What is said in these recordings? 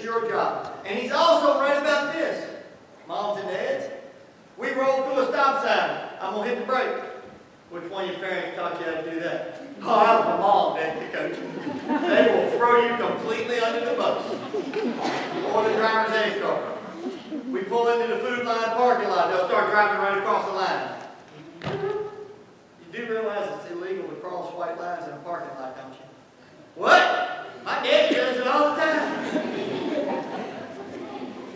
your job. And he's also right about this. Moms and dads, we roll through a stop sign. I'm going to hit the brake. Which one of your parents taught you how to do that? Oh, that was my mom, Dad, the coach. They will throw you completely under the bus. Or the driver's ed car. We pull into the food line parking lot. They'll start driving right across the line. You do realize it's illegal to cross white lines in a parking lot, don't you? What? My dad does it all the time.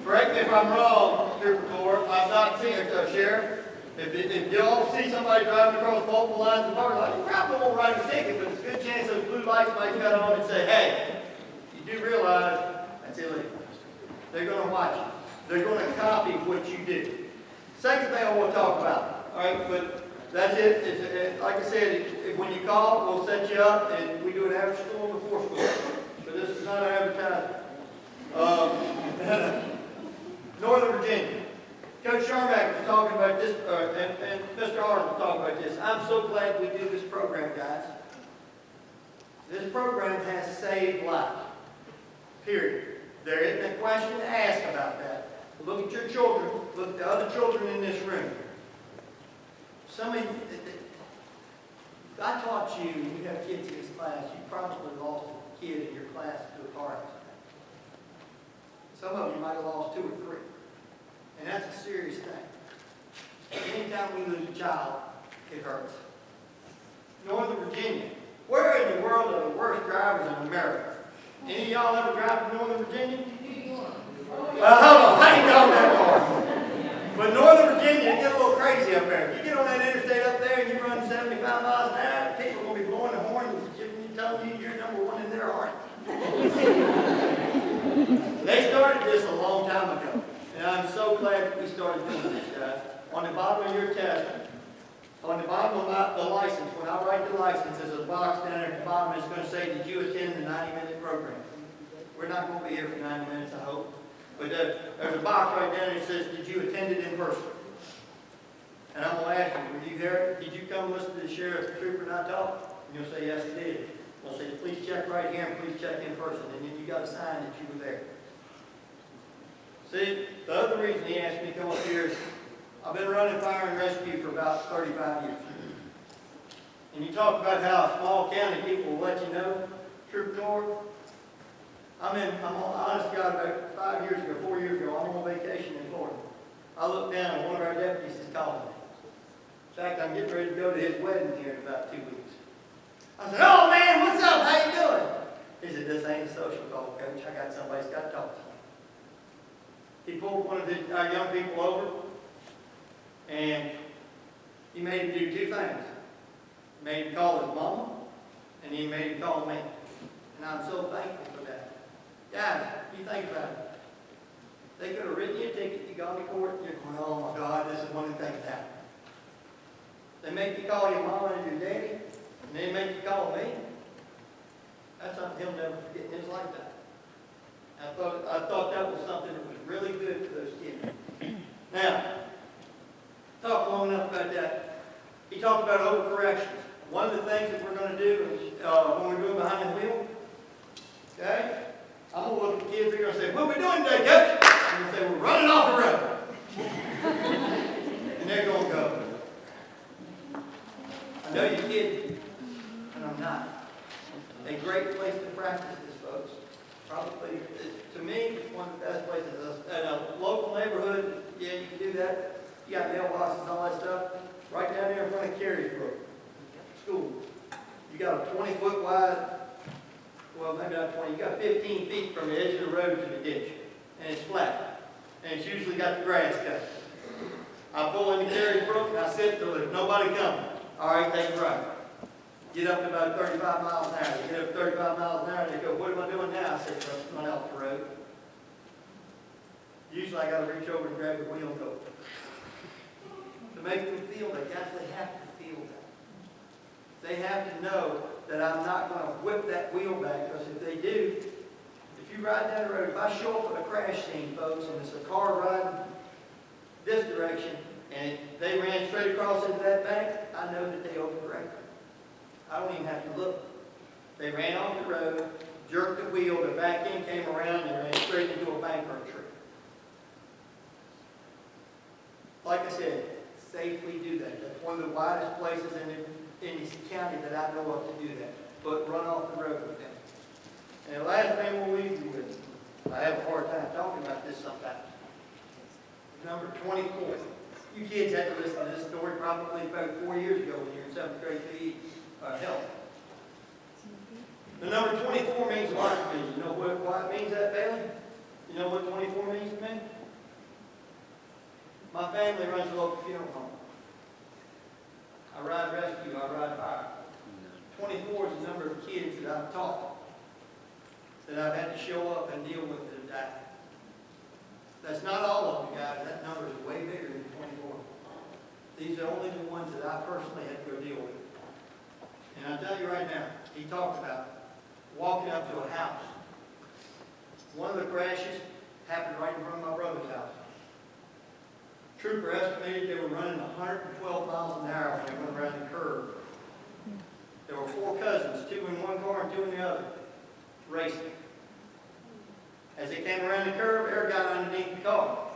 Correct me if I'm wrong, Trooper Corps. I'm not seeing it, Sheriff. If you all see somebody driving across multiple lines in the parking lot, you probably won't write a ticket, but it's a good chance those blue lights might cut on and say, hey, you do realize that's illegal. They're going to watch you. They're going to copy what you do. Second thing I want to talk about, all right, but that's it. Like I said, when you call, we'll set you up, and we do it after school and before school. So this is not an advertisement. Northern Virginia. Coach Sharmack was talking about this, and Mr. Arnold was talking about this. I'm so glad we do this program, guys. This program has saved lives. Period. There isn't a question to ask about that. Look at your children. Look at the other children in this room. Some of you, if I taught you, and you have kids in this class, you probably lost a kid in your class to a car accident. Some of you might have lost 2 or 3. And that's a serious thing. Anytime we lose a child, it hurts. Northern Virginia. Where in the world are the worst drivers in America? Any of y'all ever drive to Northern Virginia? Well, hold on. I ain't going that far. But Northern Virginia, it gets a little crazy up there. If you get on that interstate up there and you run 75 miles an hour, people are going to be blowing the horn and telling you you're number 1 in their heart. They started this a long time ago. And I'm so glad that we started doing this, guys. On the bottom of your test, on the bottom of the license, when I write the license, there's a box down there at the bottom that's going to say, did you attend the 90-minute program? We're not going to be here for 90 minutes, I hope. But there's a box right down there that says, did you attend it in person? And I'm going to ask you, were you there? Did you come listen to the sheriff, the trooper, and I talk? And you'll say, yes, I did. I'll say, please check right here and please check in person. And then you got to sign that you were there. See, the other reason he asked me to come up here is I've been running fire and rescue for about 35 years. And you talk about how a small county people will let you know, Trooper Corps. I'm honest to God, about 5 years ago, 4 years ago, I'm on vacation in Florida. I looked down and one of our deputies is calling me. In fact, I'm getting ready to go to his wedding here in about 2 weeks. I said, oh man, what's up? How you doing? He said, this ain't a social call, Coach. I got somebody's got to talk to you. He pulled one of our young people over, and he made him do 2 things. He made him call his mama, and he made him call me. And I'm so thankful for that. Guys, you think about it. They could have written you a ticket, you gone to court, and you're going, oh my God, this is one of the things that happened. They make you call your mama and your daddy, and they make you call me. That's something he'll never forget in his lifetime. I thought that was something that was really good for those kids. Now, talk long enough about that. He talked about overcorrections. One of the things that we're going to do when we're doing behind the wheel, okay? I'm going to look at the kids, they're going to say, what are we doing today, Coach? I'm going to say, we're running off the road. And they're going to go, I know you're kidding, and I'm not. A great place to practice this, folks. Probably, to me, it's one of the best places. In a local neighborhood, yeah, you can do that. You got mailboxes and all that stuff. Right down there in front of Carriesbrook School. You got a 20-foot wide, well, maybe not 20, you got 15 feet from the edge of the road to the ditch. And it's flat. And it's usually got the grass cut. I pull into Carriesbrook and I sit till there's nobody coming. All right, take a right. Get up to about 35 miles an hour. They get up to 35 miles an hour, and they go, what am I doing now? I said, run off the road. Usually I got to reach over and grab the wheel and go. To make them feel that, guys, they have to feel that. They have to know that I'm not going to whip that wheel back, because if they do, if you ride down the road, if I show up at a crash scene, folks, and it's a car riding this direction, and they ran straight across into that bank, I know that they overcorrected. I don't even have to look. They ran off the road, jerked the wheel, the back end came around and ran straight into a bankrupt tree. Like I said, safely do that. That's one of the widest places in this county that I know of to do that. But run off the road with them. And the last thing we'll leave you with, I have a hard time talking about this sometimes. Number 24. You kids had to listen to this story probably about 4 years ago when you were in 7th grade PE health. The number 24 means life vision. You know why it means that, Bailey? You know what 24 means to me? My family runs a local funeral home. I ride rescue, I ride fire. 24 is the number of kids that I've taught, that I've had to show up and deal with that have died. That's not all of them, guys. That number is way bigger than 24. These are only the ones that I personally had to go deal with. And I'll tell you right now, he talked about walking up to a house. One of the crashes happened right in front of my brother's house. Trooper estimated they were running 112 miles an hour when they went around the curve. There were 4 cousins, 2 in one car and 2 in the other, racing. As they came around the curve, air got underneath the car.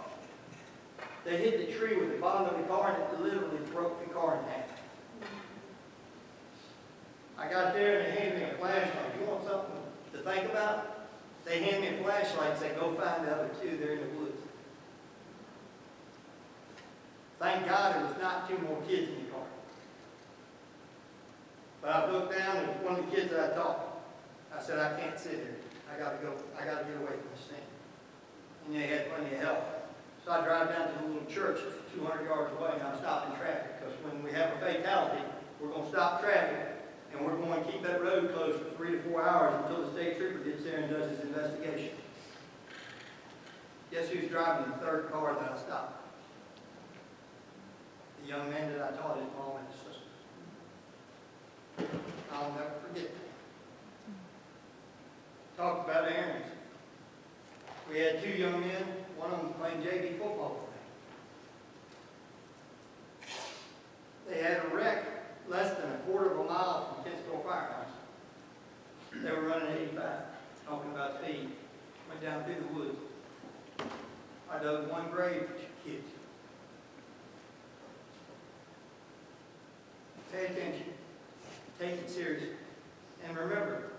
They hit the tree with the bottom of the car and it literally broke the car in half. I got there and they handed me a flashlight. You want something to think about? They handed me a flashlight and said, go find the other 2. They're in the woods. Thank God there was not 2 more kids in the car. But I looked down at one of the kids that I taught. I said, I can't sit here. I got to go. I got to get away from this thing. And they had plenty of help. So I drive down to the little church 200 yards away, and I'm stopping traffic. Because when we have a fatality, we're going to stop traffic, and we're going to keep that road closed for 3 to 4 hours until the state trooper gets there and does his investigation. Guess who's driving the 3rd car that I stopped? The young man that I taught his mom and his sister. I'll never forget that. Talk about errands. We had 2 young men. One of them was playing JV football for me. They had a wreck less than a quarter of a mile from Kinsville Firehouse. They were running 85, talking about speed. Went down through the woods. I dug 1 grave for 2 kids. Pay attention. Take it seriously. And remember,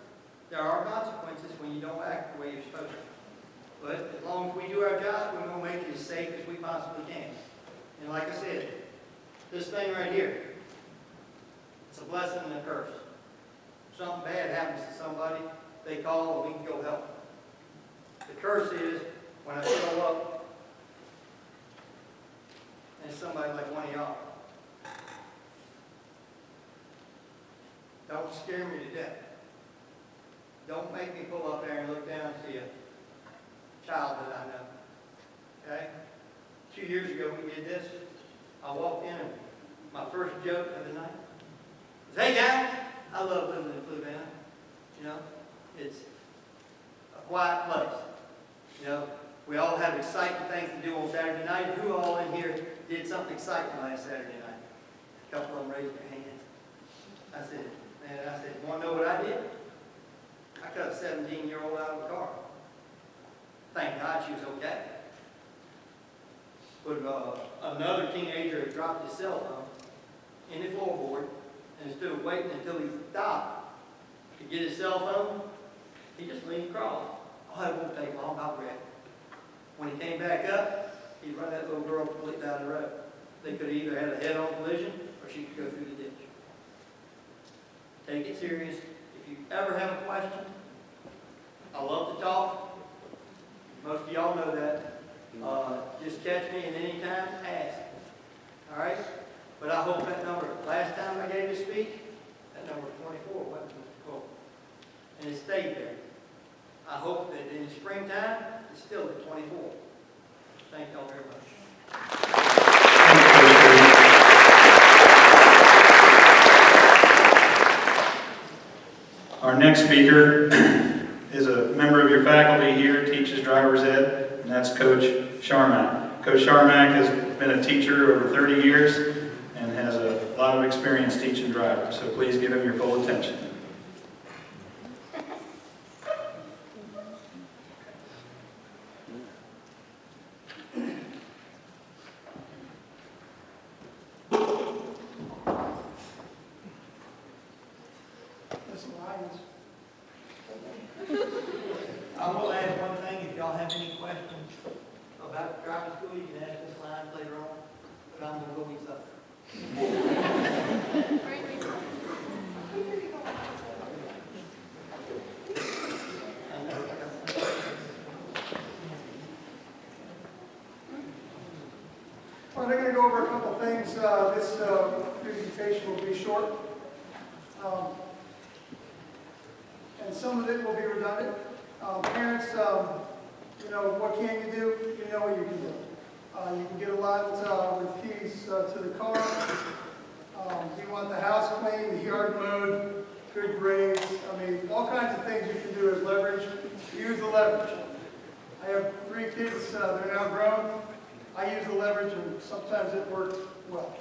there are consequences when you don't act the way you're supposed to. But as long as we do our job, we're going to make it as safe as we possibly can. And like I said, this thing right here, it's a blessing and a curse. If something bad happens to somebody, they call and we can go help them. The curse is when I show up and it's somebody like one of y'all. Don't scare me to death. Don't make me pull up there and look down and see a child that I know. Okay? 2 years ago we did this. I walked in and my first joke of the night was, hey guys, I love living in Fluco. You know, it's a quiet place. You know, we all have exciting things to do on Saturday night. Who all in here did something exciting last Saturday night? A couple of them raised their hands. I said, you want to know what I did? I cut a 17-year-old out of the car. Thank God she was okay. But another teenager had dropped his cell phone in the floorboard, and instead of waiting until he stopped to get his cell phone, he just leaned across. Oh, it won't take long, I'll grab it. When he came back up, he run that little girl completely down the road. They could have either had a head-on collision, or she could go through the ditch. Take it serious. If you ever have a question, I love to talk. Most of y'all know that. Just catch me at any time, ask. All right? But I hope that number, last time I gave a speech, that number 24 wasn't 12. And it stayed there. I hope that in the springtime, it's still at 24. Thank y'all very much. Our next speaker is a member of your faculty here, teaches driver's ed, and that's Coach Sharmack. Coach Sharmack has been a teacher over 30 years and has a lot of experience teaching drivers, so please give him your full attention. I will add one thing, if y'all have any questions about driving school, you can ask this line later on, but I'm gonna go eat supper. Well, they're going to go over a couple of things. This presentation will be short. And some of it will be redundant. Parents, you know, what can you do? You know what you can do. You can get a lot with keys to the car. You want the house clean, the yard mowed, good grades. I mean, all kinds of things you can do as leverage. Use the leverage. I have 3 kids. They're now grown. I use the leverage, and sometimes it works well.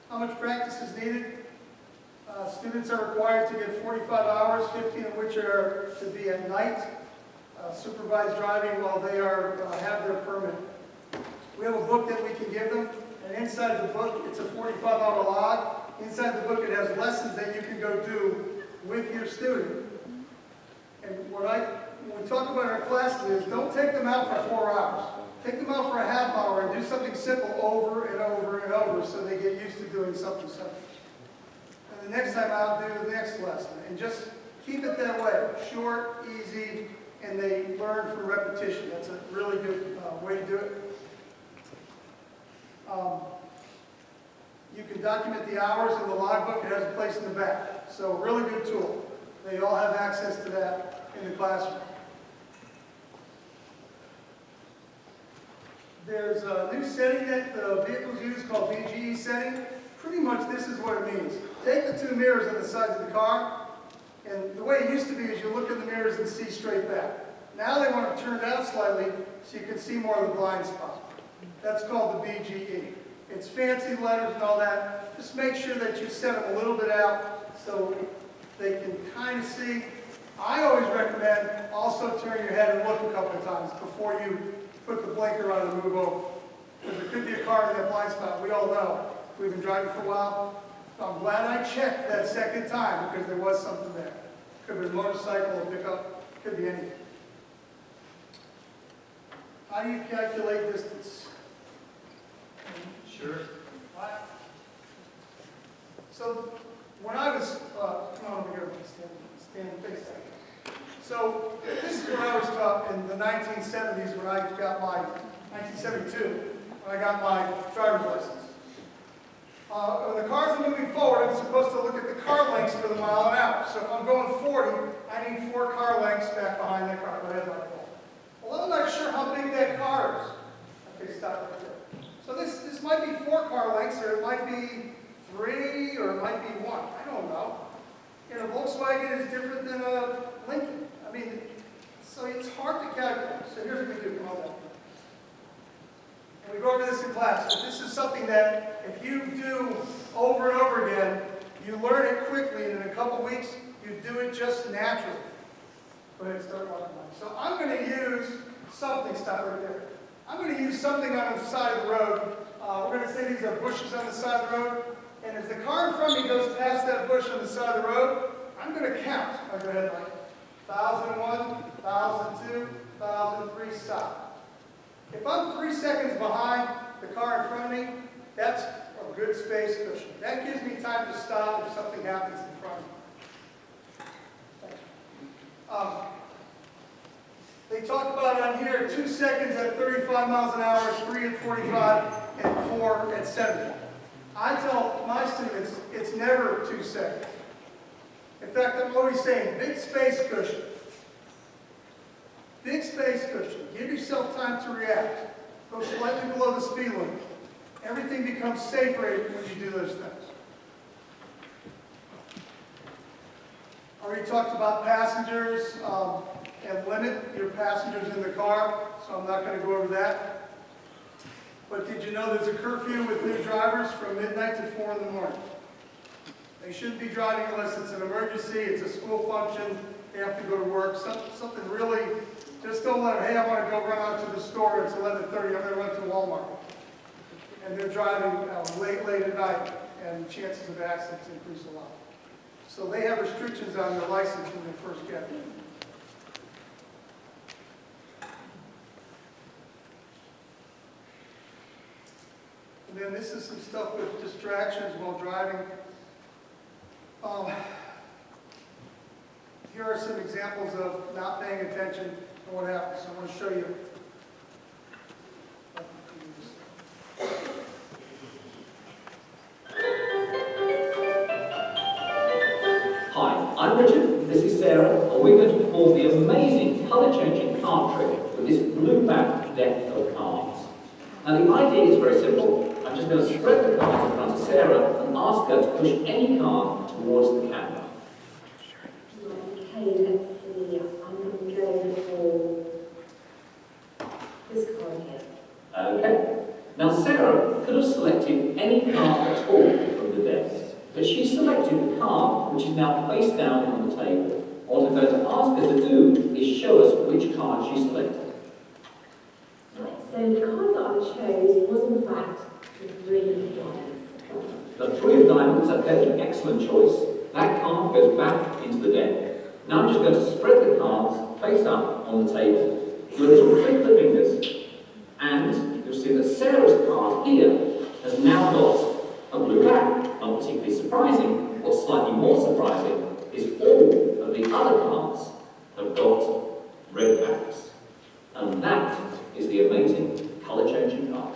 How much practice is needed? Students are required to get 45 hours, 15 of which are to be at night, supervised driving while they have their permit. We have a book that we can give them, and inside the book, it's a 45-hour log. Inside the book, it has lessons that you can go do with your student. And when we talk about our classes, don't take them out for 4 hours. Take them out for a half hour and do something simple over and over and over so they get used to doing something simple. And the next time out, do the next lesson. And just keep it that way. Short, easy, and they learn from repetition. That's a really good way to do it. You can document the hours in the logbook. It has a place in the back. So a really good tool. They all have access to that in the classroom. There's a new setting that the vehicles use called BGE setting. Pretty much this is what it means. Take the 2 mirrors on the sides of the car, and the way it used to be is you look in the mirrors and see straight back. Now they want to turn down slightly so you can see more of the blind spot. That's called the BGE. It's fancy letters and all that. Just make sure that you set them a little bit out so they can kind of see. I always recommend also turn your head and look a couple of times before you put the blinker on and move over. Because there could be a car in that blind spot. We all know. We've been driving for a while. I'm glad I checked that second time because there was something there. Could be a motorcycle, a pickup, could be anything. How do you calculate distance? Sure. So when I was, come on over here, stand face that. So this is what I was taught in the 1970s when I got my, 1972, when I got my driver's license. When the cars are moving forward, I'm supposed to look at the car lengths for the mile an hour. So if I'm going 40, I need 4 car lengths back behind that car. Go ahead, like that. Well, I'm not sure how big that car is. Okay, stop right there. So this might be 4 car lengths, or it might be 3, or it might be 1. I don't know. You know, Volkswagen is different than a Lincoln. I mean, so it's hard to calculate. So here's what we do. Come on down. And we go over this in class. But this is something that if you do over and over again, you learn it quickly, and in a couple weeks, you do it just naturally. Go ahead and start walking by. So I'm going to use something. Stop right there. I'm going to use something on the side of the road. We're going to say these are bushes on the side of the road. And as the car in front of me goes past that bush on the side of the road, I'm going to count. I'll go ahead like 1,001, 1,002, 1,003, stop. If I'm 3 seconds behind the car in front of me, that's a good space cushion. That gives me time to stop if something happens in front of me. They talk about on here 2 seconds at 35 miles an hour, 3 at 45, and 4 at 70. I tell my students it's never 2 seconds. In fact, I'm always saying big space cushion. Big space cushion. Give yourself time to react. Go slightly below the speed limit. Everything becomes safer when you do those things. Already talked about passengers and limit your passengers in the car, so I'm not going to go over that. But did you know there's a curfew with new drivers from midnight to 4 in the morning? They shouldn't be driving unless it's an emergency, it's a school function, they have to go to work, something really, just don't let them, hey, I want to go run out to the store, it's 11:30, I'm going to run to Walmart. And they're driving late at night, and chances of accidents increase a lot. So they have restrictions on their license when they first get it. And then this is some stuff with distractions while driving. Here are some examples of not paying attention to what happens. I want to show you. Hi, I'm Richard, this is Sarah, and we're going to perform the amazing colour-changing card trick with this blue-back deck of cards. Now the idea is very simple. I'm just going to spread the cards in front of Sarah and ask her to push any card towards the camera. Okay, let's see. I'm going to go for this card here. Okay. Now Sarah could have selected any card at all from the deck, but she selected the card which is now face down on the table. What I'm going to ask her to do is show us which card she selected. Right, so the card that I chose was in fact the three of diamonds. The three of diamonds, okay, excellent choice. That card goes back into the deck. Now I'm just going to spread the cards face up on the table. Do a little click of the fingers, and you'll see that Sarah's card here has now got a blue back. Not particularly surprising. What's slightly more surprising is all of the other cards have got red backs. And that is the amazing colour-changing card.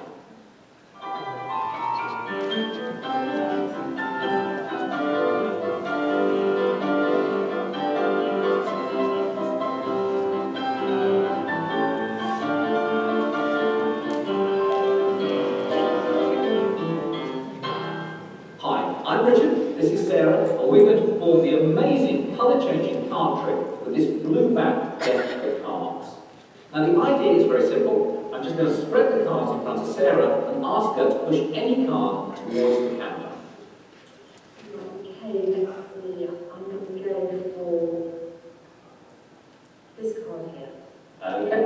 I'm Richard, this is Sarah, and we're going to perform the amazing colour-changing card trick with this blue-back deck of cards. Now the idea is very simple. I'm just going to spread the cards in front of Sarah and ask her to push any card towards the camera. Okay, let's see. I'm going to go for this card here. Okay.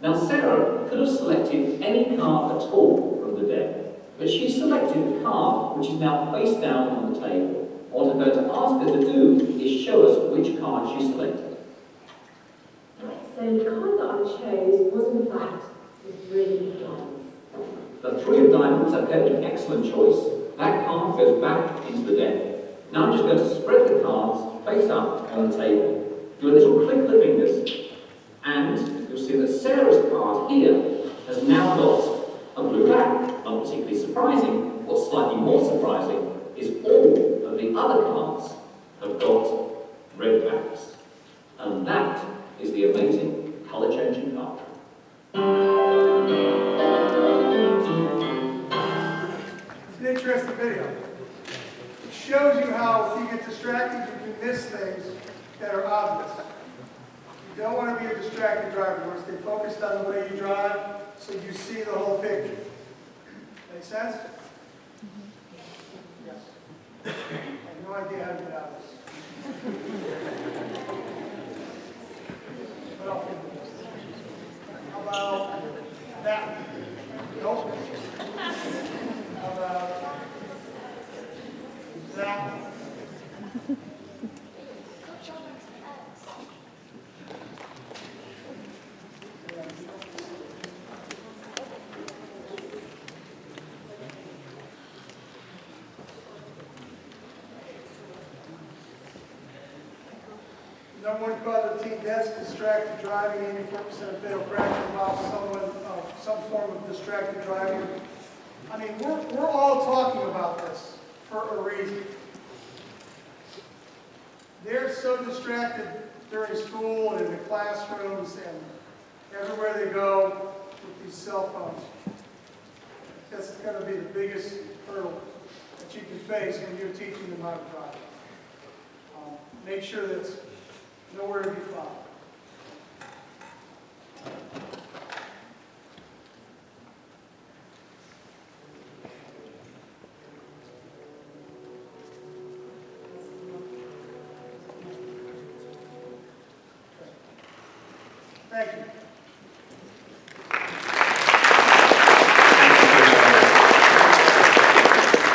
Now Sarah could have selected any card at all from the deck, but she selected the card which is now face down on the table. What I'm going to ask her to do is show us which card she selected. Right, so the card that I chose was in fact the three of diamonds. The three of diamonds, okay, excellent choice. That card goes back into the deck. Now I'm just going to spread the cards face up on the table. Do a little click of the fingers, and you'll see that Sarah's card here has now got a blue back. Not particularly surprising. What's slightly more surprising is all of the other cards have got red backs. And that is the amazing colour-changing card. It's an interesting video. It shows you how if you get distracted, you can miss things that are obvious. You don't want to be a distracted driver. You want to stay focused on the way you drive so you see the whole picture. Make sense? Yes. I have no idea how to get out of this. But I'll figure it out. How about that? Nope. How about that? Number one cause of teen deaths, distracted driving. 84% of fatal crashes involve some form of distracted driving. I mean, we're all talking about this for a reason. They're so distracted during school and in the classrooms and everywhere they go with these cell phones. That's going to be the biggest hurdle that you can face when you're teaching them how to drive. Make sure that it's nowhere to be found. Thank you.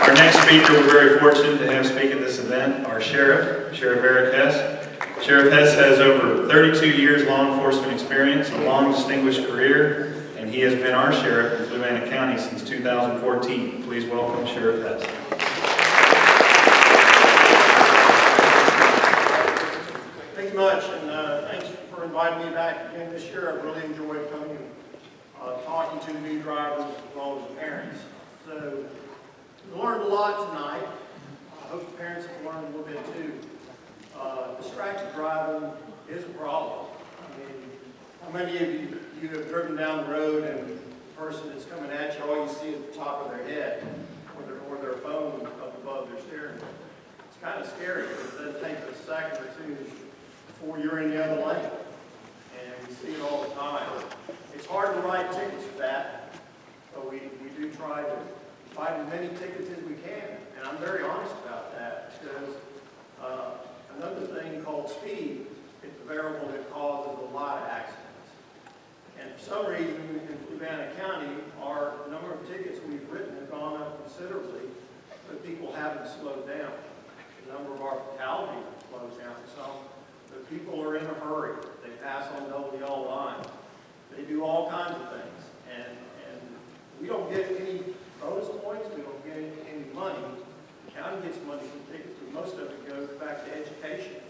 Our next speaker, we're very fortunate to have speak at this event, our Sheriff Eric Hess. Sheriff Hess has over 32 years law enforcement experience, a long distinguished career, and he has been our sheriff in Fluvanna County since 2014. Please welcome Sheriff Hess. Thank you much, and thanks for inviting me back again this year. I've really enjoyed coming and talking to the new drivers as well as the parents. So, we learned a lot tonight. I hope the parents have learned a little bit too. Distracted driving is a problem. I mean, how many of you have driven down the road and the person that's coming at you, all you see is the top of their head or their phone up above their steering wheel? It's kind of scary because it does take a second or two before you're in the other lane. And we see it all the time. It's hard to write tickets for that, but we do try to find as many tickets as we can. And I'm very honest about that because another thing called speed is a variable that causes a lot of accidents. And for some reason in Fluvanna County, our number of tickets we've written have gone up considerably, but people haven't slowed down. The number of our fatalities have slowed down some. But people are in a hurry. They pass on double yellow line. They do all kinds of things. And we don't get any bonus points. We don't get any money. The county gets money from tickets, but most of it goes back to education.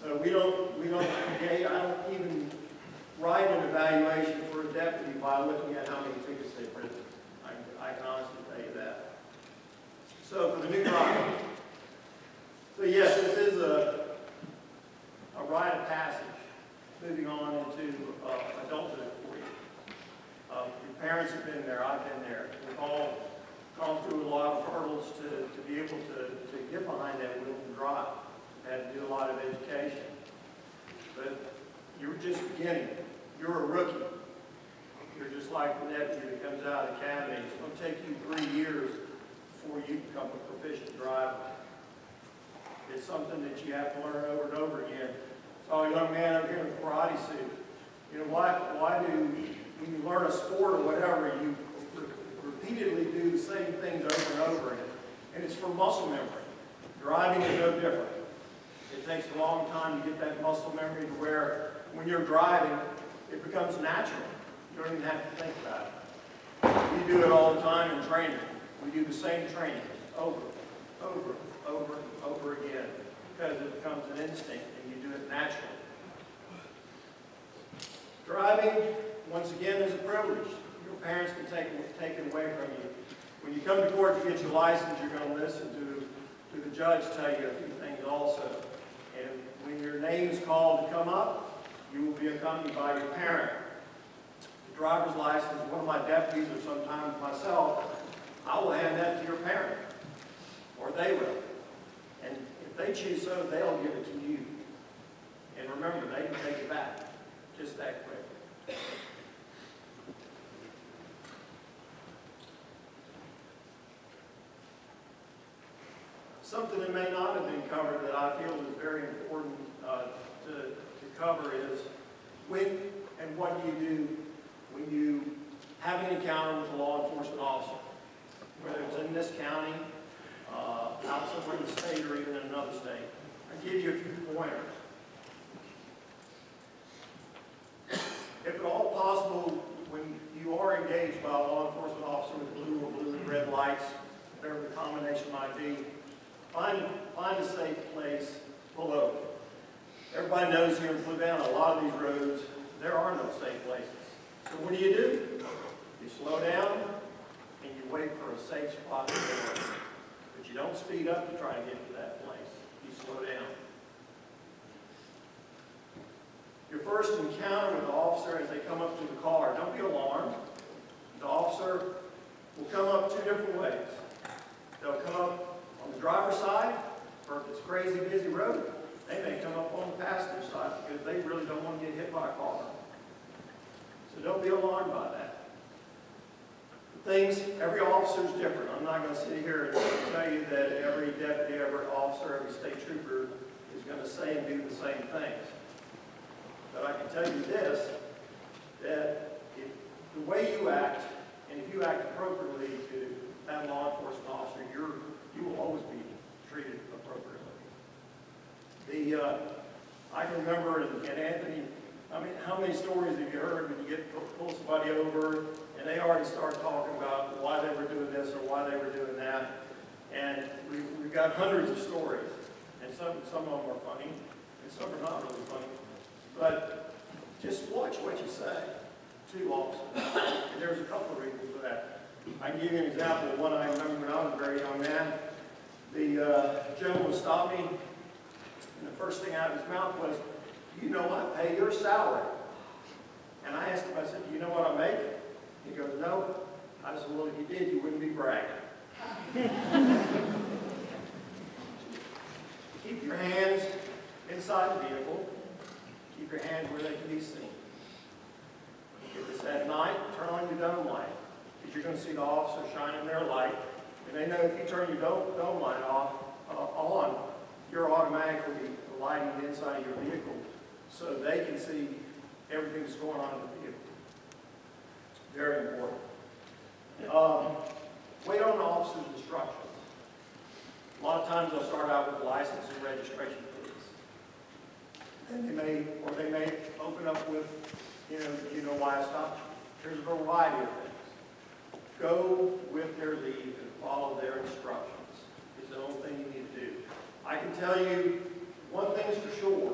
So I don't even write an evaluation for a deputy by looking at how many tickets they've written. I can honestly tell you that. So for the new driver, so yes, this is a rite of passage, moving on into adulthood for you. Your parents have been there, I've been there. We've all gone through a lot of hurdles to be able to get behind that wheel and drive. Had to do a lot of education. But you're just beginning. You're a rookie. You're just like the deputy that comes out of the academy. It's going to take you 3 years before you become a proficient driver. It's something that you have to learn over and over again. Saw a young man over here in a karate suit. You know, why do, when you learn a sport or whatever, you repeatedly do the same things over and over again? And it's for muscle memory. Driving is no different. It takes a long time to get that muscle memory to where when you're driving, it becomes natural. You don't even have to think about it. We do it all the time in training. We do the same training over again because it becomes an instinct and you do it naturally. Driving, once again, is a privilege. Your parents can take it away from you. When you come to court to get your license, you're going to listen to the judge tell you a few things also. And when your name is called to come up, you will be accompanied by your parent. The driver's license, one of my deputies or sometimes myself, I will hand that to your parent, or they will. And if they choose so, they'll give it to you. And remember, they can take it back just that quick. Something that may not have been covered that I feel is very important to cover is when and what do you do when you have an encounter with a law enforcement officer, whether it's in this county, out somewhere in the state, or even in another state. I'll give you a few pointers. If at all possible, when you are engaged by a law enforcement officer with blue or blue and red lights, whatever the combination might be, find a safe place below. Everybody knows here in Fluvanna, a lot of these roads, there are no safe places. So what do? You slow down and you wait for a safe spot to go. But you don't speed up to try to get to that place. You slow down. Your first encounter with the officer as they come up to the car, don't be alarmed. The officer will come up two different ways. They'll come up on the driver's side, or if it's a crazy busy road, they may come up on the passenger side because they really don't want to get hit by a car. So don't be alarmed by that. Every officer is different. I'm not going to sit here and tell you that every deputy, every officer, every state trooper is going to say and do the same things. But I can tell you this, that if the way you act, and if you act appropriately to that law enforcement officer, you will always be treated appropriately. I can remember, and Anthony, I mean, how many stories have you heard when you pull somebody over and they already start talking about why they were doing this or why they were doing that? And we've got hundreds of stories, and some of them are funny, and some are not really funny. But just watch what you say to officers. And there's a couple of reasons for that. I can give you an example of one I remember when I was a very young man. The gentleman stopped me, and the first thing out of his mouth was, "You know I pay your salary." And I asked him, I said, "Do you know what I make?" He goes, "No." I said, "Well, if you did, you wouldn't be bragging." Keep your hands inside the vehicle. Keep your hands where they can be seen. If it's at night, turn on your dome light, because you're going to see the officer shining their light. And they know if you turn your dome light on, you're automatically lighting the inside of your vehicle so they can see everything that's going on in the vehicle. Very important. Wait on the officer's instructions. A lot of times they'll start out with license and registration, please. And they may open up with, you know why I stopped you. There's a variety of things. Go with their lead and follow their instructions. It's the only thing you need to do. I can tell you one thing's for sure.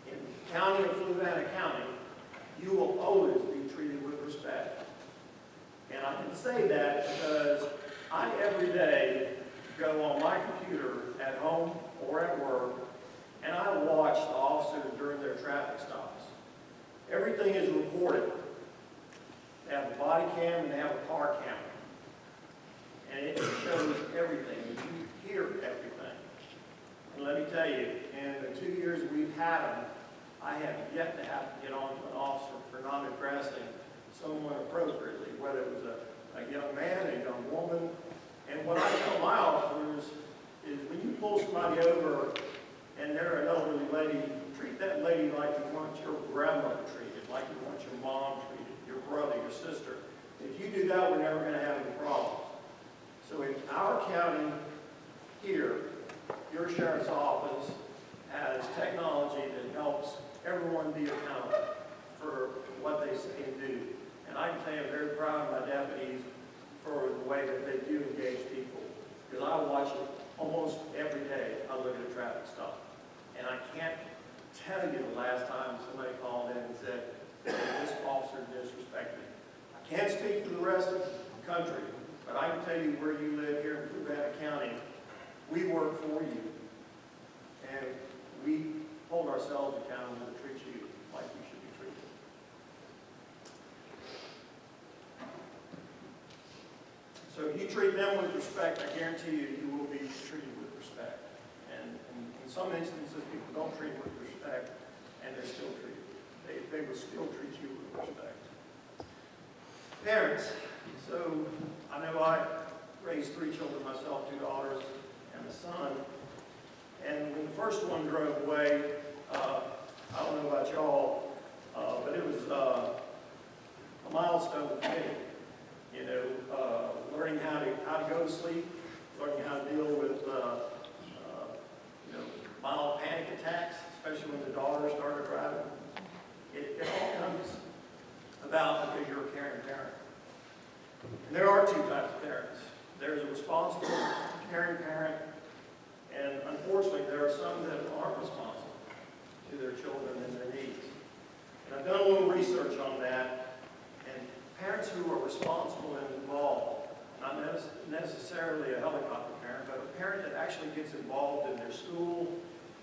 In the county of Fluco County, you will always be treated with respect. And I can say that because I every day go on my computer at home or at work, and I watch the officers during their traffic stops. Everything is recorded. They have a body cam and they have a car camera. And it shows everything. You hear everything. And let me tell you, in the 2 years we've had them, I have yet to have to get on to an officer for not addressing someone appropriately, whether it was a young man, a young woman. And what I tell my officers is when you pull somebody over and they're an elderly lady, treat that lady like you want your grandmother treated, like you want your mom treated, your brother, your sister. If you do that, we're never going to have any problems. So in our county here, your sheriff's office has technology that helps everyone be accountable for what they say and do. And I can tell you I'm very proud of my deputies for the way that they do engage people. Because I watch it almost every day. I look at a traffic stop. And I can't tell you the last time somebody called in and said, "This officer disrespected me." I can't speak for the rest of the country, but I can tell you where you live here in Fluco County, we work for you. And we hold ourselves accountable to treat you like you should be treated. So if you treat them with respect, I guarantee you, you will be treated with respect. And in some instances, people don't treat with respect, and they're still treated. They will still treat you with respect. Parents. So I know I raised 3 children myself, 2 daughters and a son. And when the first one drove away, I don't know about y'all, but it was a milestone for me. Learning how to go to sleep, learning how to deal with mild panic attacks, especially when the daughter started driving. It all comes about because you're a caring parent. And there are 2 types of parents. There's a responsible, caring parent, and unfortunately there are some that aren't responsible to their children and their needs. And I've done a little research on that, and parents who are responsible and involved, not necessarily a helicopter parent, but a parent that actually gets involved in their school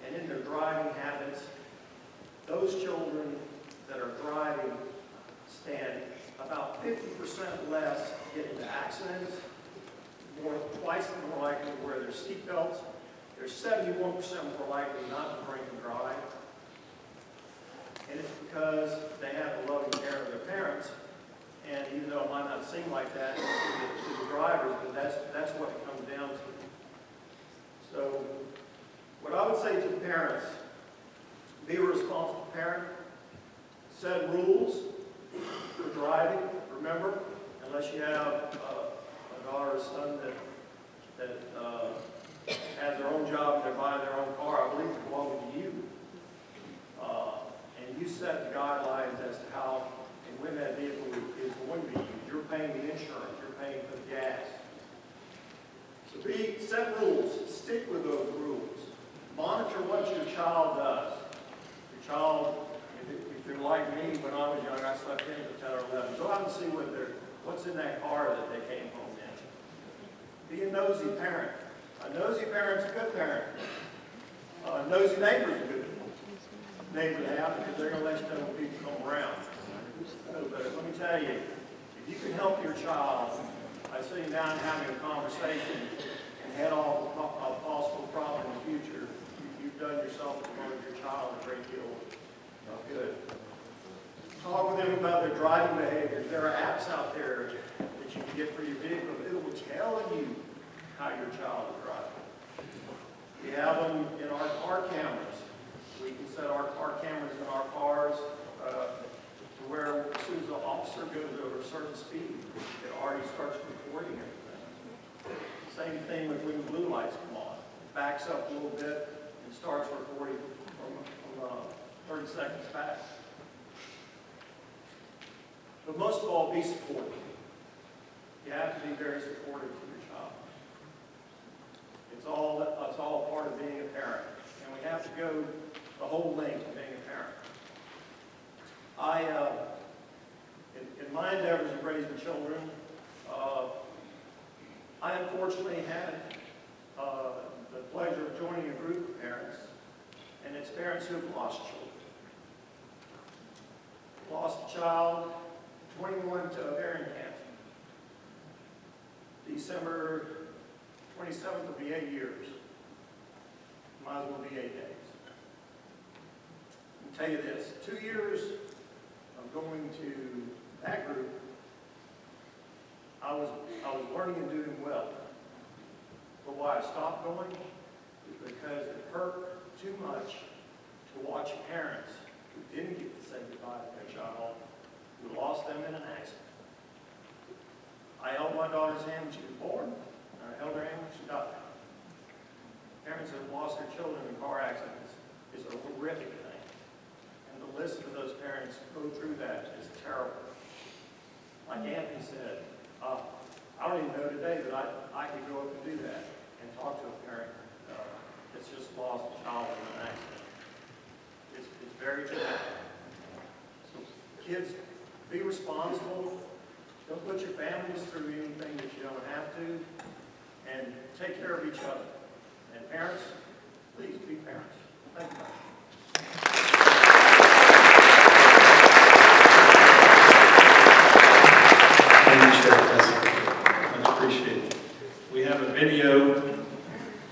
and in their driving habits, those children that are driving stand about 50% less to get into accidents, twice more likely to wear their seatbelts. They're 71% more likely not to drink and drive. And it's because they have the loving care of their parents. And even though it might not seem like that to the drivers, but that's what it comes down to. So what I would say to the parents, be a responsible parent, set rules for driving. Remember, unless you have a my daughter's son that has their own job, they're buying their own car, I believe it belongs to you. And you set the guidelines as to how and when that vehicle is going to be used. You're paying the insurance, you're paying for the gas. So set rules, stick with those rules. Monitor what your child does. Your child, if you're like me, when I was young, I slept in at 10 or 11. Go out and see what's in that car that they came home in. Be a nosy parent. A nosy parent's a good parent. A nosy neighbor's a good neighbor to have because they're going to let you know when people come around. So, but let me tell you, if you can help your child by sitting down and having a conversation and head off a possible problem in the future, you've done yourself and promoted your child a great deal of good. Talk with them about their driving behaviors. There are apps out there that you can get for your vehicle. It will tell you how your child is driving. We have them in our car cameras. We can set our car cameras in our cars to where as soon as the officer goes over a certain speed, it already starts recording everything. Same thing with when the blue lights come on. It backs up a little bit and starts recording from 30 seconds back. But most of all, be supportive. You have to be very supportive to your child. It's all part of being a parent. And we have to go the whole length of being a parent. In my endeavors of raising children, I unfortunately had the pleasure of joining a group of parents, and it's parents who have lost children. Lost a child, 21 to ovarian cancer. December 27th will be 8 years. Might as well be 8 days. I'll tell you this, 2 years of going to that group, I was learning and doing well. But why I stopped going is because it hurt too much to watch parents who didn't get to say goodbye to their child, who lost them in an accident. I held my daughter's hand when she was born, and I held her hand when she died. Parents that have lost their children in car accidents is a horrific thing. And to listen to those parents go through that is terrible. Like Anthony said, I don't even know today that I could go up and do that and talk to a parent that's just lost a child in an accident. It's very traumatic. So kids, be responsible. Don't put your families through anything that you don't have to. And take care of each other. And parents, please be